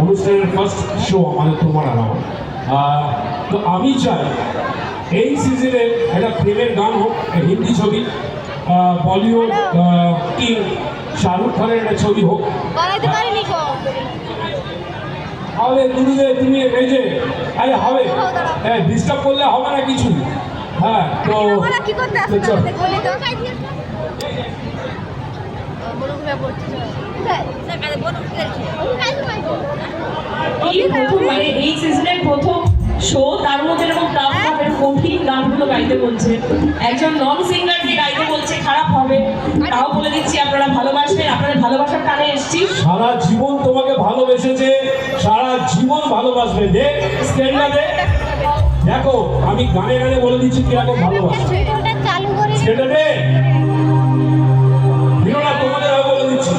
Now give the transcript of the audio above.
অনুষ্ঠানের first show আমাদের তোমার আর আমার। তো আমি চাই এই সিজনে একটা প্রেমের গান হোক, হিন্দি ছবি, বলিউড কিং শাহরুখ খানের একটা ছবি হোক। হবে গুরুদেব, তুমি রেজে আরে হবে, হ্যাঁ ডিস্টার্ব করলে হবে না কিছু। হ্যাঁ তো এই সিজনের প্রথম শো, তার মধ্যে এরকম টাফ কঠিন গানগুলো গাইতে বলছে, একজন নন সিঙ্গারকে গাইতে বলছে, খারাপ হবে। তাও বলে দিচ্ছি আপনারা ভালোবাসবেন, আপনাদের ভালোবাসার টানে এসেছি। সারা জীবন তোমাকে ভালোবেসেছে, সারা জীবন ভালোবাসবে। দেখ স্ক্যানটা দে, দেখো আমি গানে গানে বলে দিচ্ছি কিরকম ভালোবাসে। সেটা দে, তোমাদের বলে দিচ্ছি।